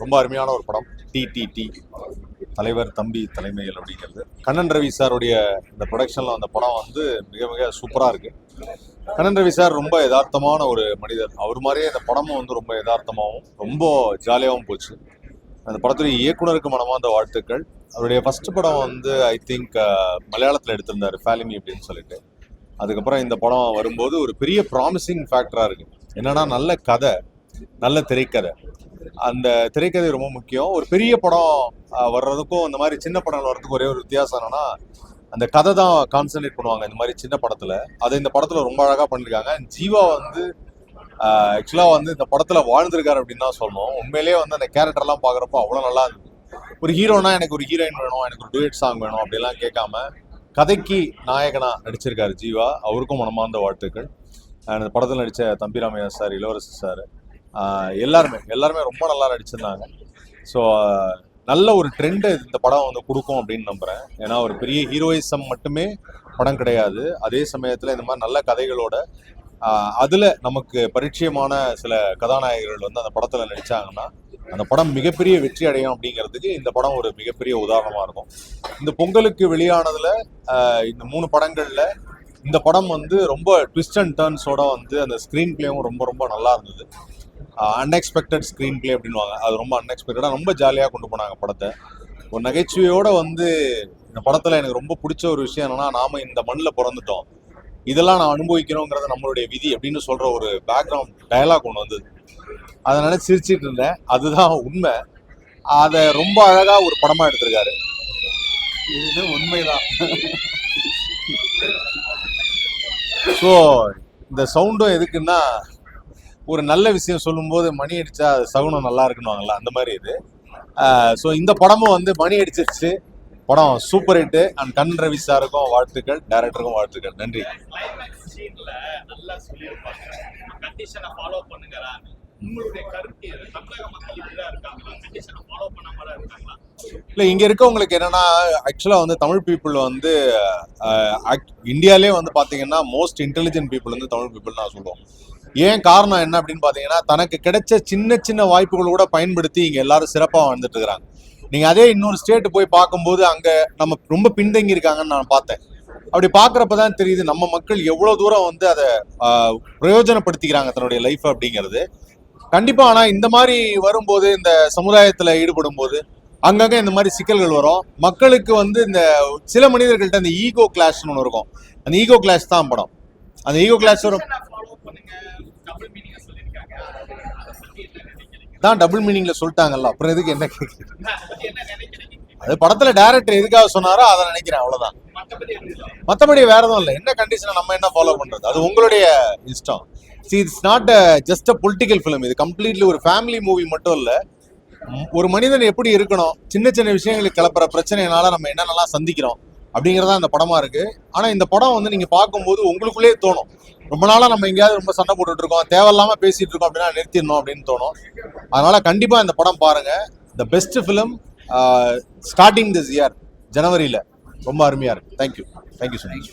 ரொம்ப அருமையான ஒரு படம். டிடிடி தலைவர் தம்பி தலைமையில் அப்படிங்கிறது கண்ணன் ரவி சாருடைய இந்த ப்ரொடக்ஷனில் அந்த படம் வந்து மிக மிக சூப்பராக இருக்குது. கண்ணன் ரவி சார் ரொம்ப யதார்த்தமான ஒரு மனிதர். அவர் மாதிரியே இந்த படமும் வந்து ரொம்ப யதார்த்தமாகவும் ரொம்ப ஜாலியாகவும் போச்சு. அந்த படத்துடைய இயக்குனருக்கு மனமார்ந்த வாழ்த்துக்கள். அவருடைய ஃபர்ஸ்ட் படம் வந்து ஐ திங்க் மலையாளத்தில் எடுத்திருந்தார், ஃபேலிமி அப்படின்னு சொல்லிட்டு. அதுக்கப்புறம் இந்த படம் வரும்போது ஒரு பெரிய ப்ராமிசிங் ஃபேக்டராக இருக்குது. என்னன்னா, நல்ல கதை, நல்ல திரைக்கதை. அந்த திரைக்கதை ரொம்ப முக்கியம். ஒரு பெரிய படம் வர்றதுக்கும் இந்த மாதிரி சின்ன படங்கள் வர்றதுக்கும் ஒரே ஒரு வித்தியாசம் என்னன்னா, அந்த கதை தான் கான்சன்ட்ரேட் பண்ணுவாங்க இந்த மாதிரி சின்ன படத்துல. அதை இந்த படத்துல ரொம்ப அழகா பண்ணிருக்காங்க. ஜீவா வந்து ஆக்சுவலா வந்து இந்த படத்துல வாழ்ந்திருக்காரு அப்படின்னு தான் சொல்லணும். உண்மையிலேயே வந்து அந்த கேரக்டர்லாம் பாக்குறப்போ அவ்வளவு நல்லா இருந்தது. ஒரு ஹீரோனா எனக்கு ஒரு ஹீரோயின் வேணும், எனக்கு ஒரு டூயட் சாங் வேணும் அப்படிலாம் கேட்காம கதைக்கு நாயகனா நடிச்சிருக்காரு ஜீவா. அவருக்கும் மனமார்ந்த வாழ்த்துக்கள். அந்த படத்தில் நடித்த தம்பிராமையா சார், இளவரசு சார், எல்லாருமே ரொம்ப நல்லா நடிச்சிருந்தாங்க. ஸோ நல்ல ஒரு ட்ரெண்டு இந்த படம் வந்து கொடுக்கும் அப்படின்னு நம்புகிறேன். ஏன்னா ஒரு பெரிய ஹீரோயிசம் மட்டுமே படம் கிடையாது. அதே சமயத்தில் இந்த மாதிரி நல்ல கதைகளோட அதில் நமக்கு பரிச்சயமான சில கதாநாயகர்கள் வந்து அந்த படத்தில் நடித்தாங்கன்னா அந்த படம் மிகப்பெரிய வெற்றி அடையும் அப்படிங்கிறதுக்கு இந்த படம் ஒரு மிகப்பெரிய உதாரணமாக இருக்கும். இந்த பொங்கலுக்கு வெளியானதில் இந்த 3 படங்களில் இந்த படம் வந்து ரொம்ப ட்விஸ்ட் அண்ட் டர்ன்ஸோட வந்து அந்த ஸ்க்ரீன் பிளேவும் ரொம்ப ரொம்ப நல்லா இருந்தது. அன்எக்ஸ்பெக்டட் ஸ்க்ரீன் பிளே அப்படின்வாங்க, அது ரொம்ப அன்எக்ஸ்பெக்டடாக ரொம்ப ஜாலியாக கொண்டு போனாங்க படத்தை. ஒரு நகைச்சுவையோடு வந்து இந்த படத்தில் எனக்கு ரொம்ப பிடிச்ச ஒரு விஷயம் என்னன்னா, நாம இந்த மண்ணில் பிறந்துட்டோம், இதெல்லாம் நான் அனுபவிக்கணுங்கிறது நம்மளுடைய விதி அப்படின்னு சொல்கிற ஒரு பேக்ரவுண்ட் டயலாக் ஒன்று வந்தது. அதை நினைச்சு சிரிச்சிட்டு இருந்தேன். அதுதான் உண்மை. அதை ரொம்ப அழகா ஒரு படமா எடுத்திருக்காரு. இது உண்மைதான். ஸோ இந்த சவுண்டும் எதுக்குன்னா, ஒரு நல்ல விஷயம் சொல்லும்போது மணி அடிச்சா அது சகுனம் நல்லா இருக்குன்னு அந்த மாதிரி இது. ஸோ இந்த படமும் வந்து மணி அடிச்சிருச்சு. படம் சூப்பர் ஹிட். அண்ட் கண் ரவி சாருக்கும் வாழ்த்துக்கள், டைரக்டருக்கும் வாழ்த்துக்கள். நன்றி. இல்லை, இங்கே இருக்கவங்களுக்கு என்னன்னா, ஆக்சுவலாக வந்து தமிழ் பீப்புள் வந்து இந்தியாவிலே வந்து பார்த்தீங்கன்னா மோஸ்ட் இன்டெலிஜென்ட் பீப்புள் வந்து தமிழ் பீப்புள் நான் சொல்லுவோம். ஏன் காரணம் என்ன அப்படின்னு பார்த்தீங்கன்னா, தனக்கு கிடைச்ச சின்ன சின்ன வாய்ப்புகள் கூட பயன்படுத்தி இங்கே எல்லாரும் சிறப்பாக வந்துட்டு இருக்கிறாங்க. நீங்கள் அதே இன்னொரு ஸ்டேட்டு போய் பார்க்கும்போது அங்கே நம்ம ரொம்ப பின்தங்கி இருக்காங்கன்னு நான் பார்த்தேன். அப்படி பார்க்குறப்ப தான் தெரியுது நம்ம மக்கள் எவ்வளோ தூரம் வந்து அதை பிரயோஜனப்படுத்திக்கிறாங்க தன்னுடைய லைஃப் அப்படிங்கிறது. கண்டிப்பாக. ஆனால் இந்த மாதிரி வரும்போது, இந்த சமுதாயத்தில் ஈடுபடும் போது அங்கங்கே இந்த மாதிரி சிக்கல்கள் வரும். மக்களுக்கு வந்து இந்த சில மனிதர்கள்ட்ட இந்த ஈகோ கிளாஷ்னு ஒன்று இருக்கும். அந்த ஈகோ கிளாஷ் தான் படம். அந்த ஈகோ கிளாஷ் வரும் தான் டபுள் மீனிங்ல சொல்லிட்டாங்கல்ல, அப்புறம் எதுக்கு என்ன கேட்குறது? அது படத்துல டைரக்டர் எதுக்காக சொன்னாரோ அதை நினைக்கிறேன், அவ்வளவுதான். மற்றபடி வேற எதுவும் இல்லை. என்ன கண்டிஷனை நம்ம என்ன ஃபாலோ பண்றது, அது உங்களுடைய இஷ்டம். See, it's not just a political film. இது கம்ப்ளீட்லி ஒரு ஃபேமிலி மூவி மட்டும் இல்லை. ஒரு மனிதன் எப்படி இருக்கணும், சின்ன சின்ன விஷயங்களுக்கு கிளப்புற பிரச்சனைனால நம்ம என்னென்னலாம் சந்திக்கிறோம் அப்படிங்கிறதா இந்த படமா இருக்கு. ஆனா இந்த படம் வந்து நீங்க பார்க்கும்போது உங்களுக்குள்ளே தோணும், ரொம்ப நாளா நம்ம எங்கேயாவது ரொம்ப சண்டை போட்டுட்டு இருக்கோம், தேவையில்லாம பேசிட்டு இருக்கோம் அப்படின்னா நிறுத்திடணும் அப்படின்னு தோணும். அதனால கண்டிப்பா இந்த படம் பாருங்க. The best film starting this year, ஜனவரியில. ரொம்ப அருமையா இருக்கு. Thank you so much.